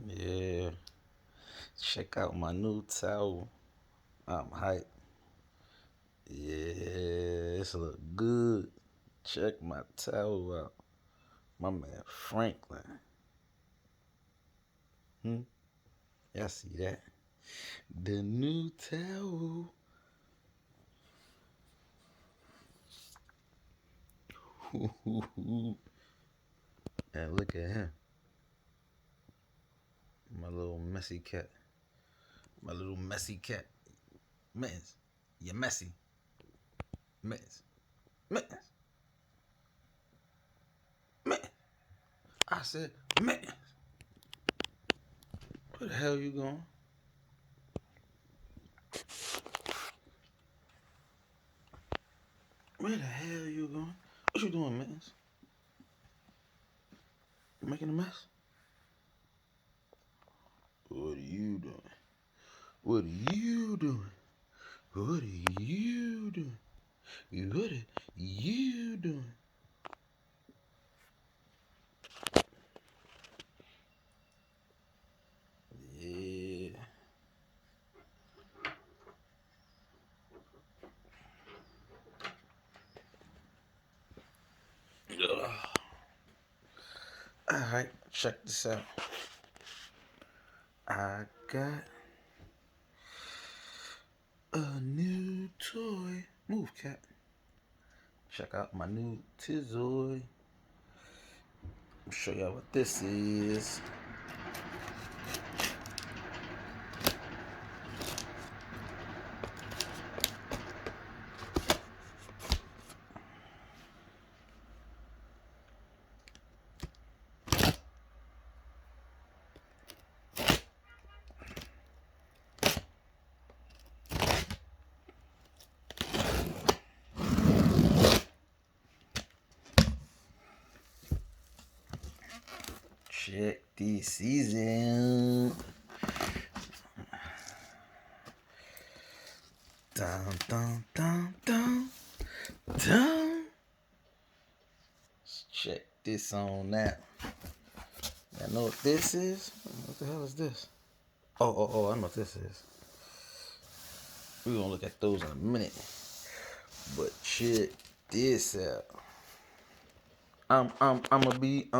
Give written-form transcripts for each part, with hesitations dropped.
Yeah, check out my new towel. I'm hyped. Yeah, it's look good. Check my towel out. My man Franklin. Y'all see that? The new towel. And look at him. My little messy cat. My little messy cat. Mittens. You're messy. Mittens. Mittens. Mittens. I said, Mittens. Where the hell you going? Where the hell you going? What you doing, Mittens? You making a mess? What are you doing? What are you doing? What are you doing? What are you doing? Yeah. Ugh. Alright, check this out. I got a new toy. Move, cat. Check out my new Tizoy. I'll show y'all what this is. Check this season. Dun, dun, dun, dun, dun. Let's check this on out. Y'all know what this is? What the hell is this? Oh, I know what this is. We're gonna look at those in a minute. But check this out. I'ma be.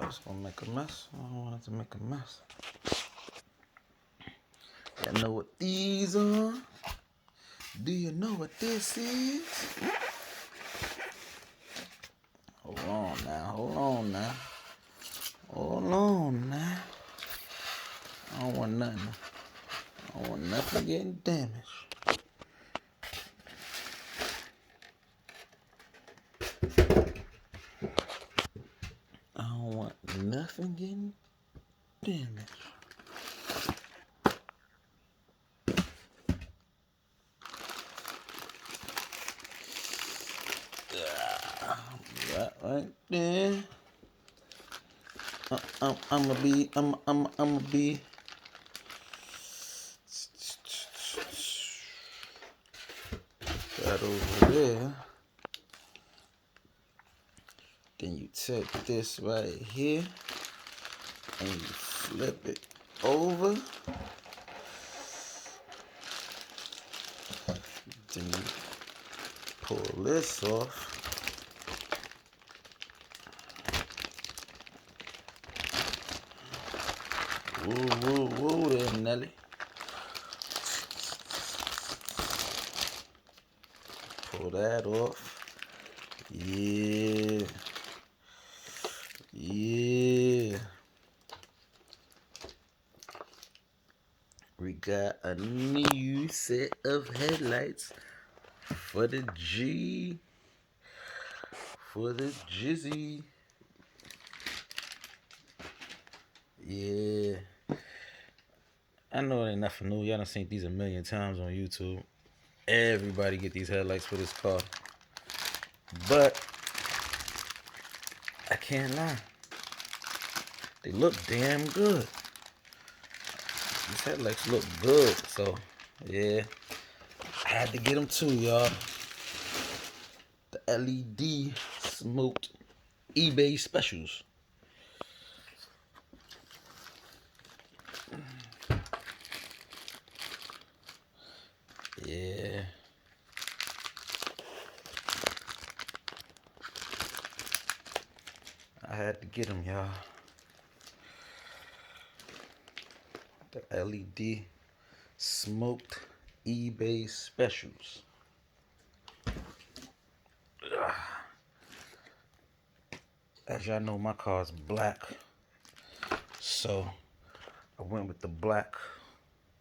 It's gonna make a mess. I don't want it to make a mess. Y'all know what these are? Do you know what this is? Hold on now. I don't want nothing getting damaged. I don't want nothing getting damaged. That right there. I'ma be. That over there. Then you take this right here and you flip it over. Then you pull this off. Whoa there, Nelly. Pull that off. Yeah. We got a new set of headlights for the G for the Jizzy. Yeah. I know it ain't nothing new. Y'all done seen these a million times on YouTube. Everybody get these headlights for this car. But I can't lie. They look damn good. These headlights look good. So, yeah. I had to get them too, y'all. The LED smoked eBay specials. Yeah. I had to get them, y'all. The LED smoked eBay specials. As y'all know, my car's black. So I went with the black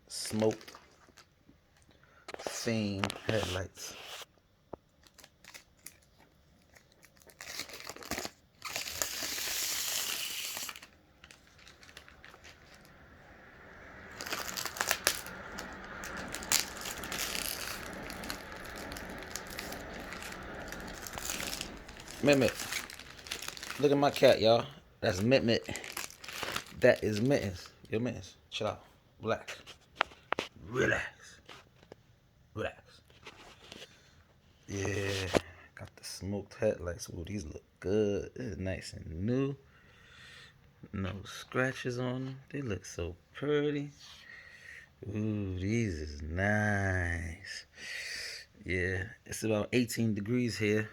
smoked theme headlights. Mimit. Look at my cat, y'all. That's Mimit. That is Mittens. Yo, Mittens. Chill out. Relax. Relax. Relax. Yeah. Got the smoked headlights. Ooh, these look good. This is nice and new. No scratches on them. They look so pretty. Ooh, these is nice. Yeah. It's about 18 degrees here.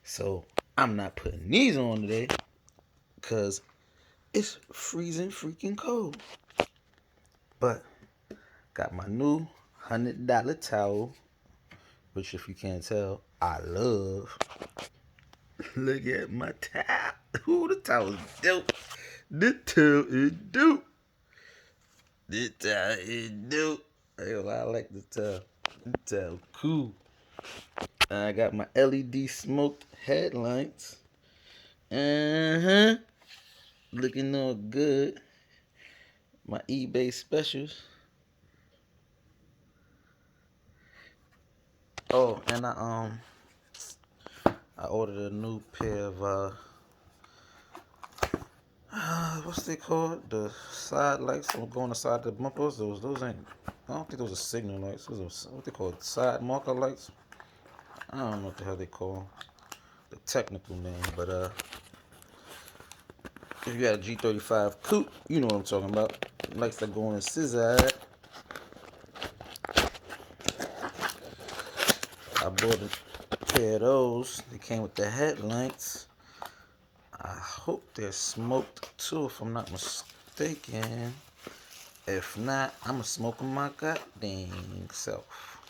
So I'm not putting these on today. Because it's freezing freaking cold. But got my new $100 towel, which if you can't tell, I love. Look at my towel. Ooh, the towel is dope. The towel is dope. The towel is dope. I like the towel. The towel cool. I got my LED smoked headlights. Looking all good. My eBay specials. Oh, and I ordered a new pair of what's they called? The side lights that go on the side of the bumpers. Those ain't. I don't think those are signal lights. Those are what they call side marker lights. I don't know what the hell they call the technical name, but if you got a G35 coupe, you know what I'm talking about. Lights that go on the scissor. I bought a pair of those. They came with the headlights. I hope they're smoked too, if I'm not mistaken. If not, I'ma smoke them my goddamn self.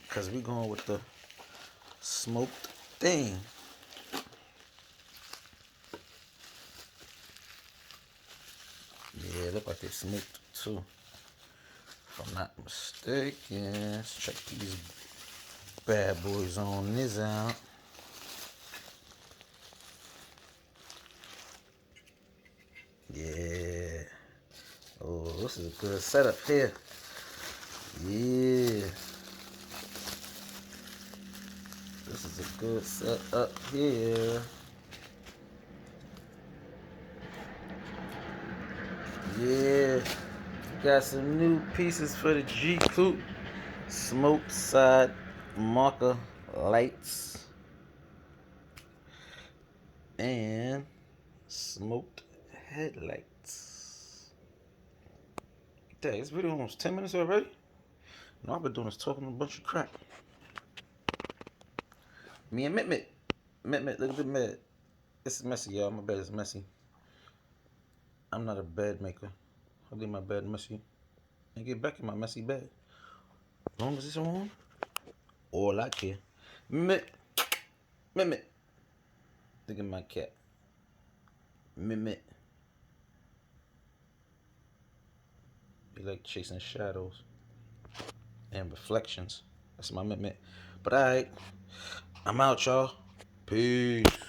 Cause we going with the smoked thing. Yeah, look like they smoked too. If I'm not mistaken, let's check these bad boys on this out. Yeah. Oh, this is a good setup here. Yeah. This is a good setup here. Yeah. Got some new pieces for the G coupe. Smoked side marker lights. And smoked headlights. Dang, this video almost 10 minutes already? No, I've been doing this talking a bunch of crap. Me and Mit. Mit, look at the bed. It's messy, y'all. My bed is messy. I'm not a bed maker. I leave my bed messy and get back in my messy bed. As long as it's on, all I care. Mit. Look at my cat. Mit. He like chasing shadows and reflections. That's my Mit. But alright, I'm out, y'all. Peace.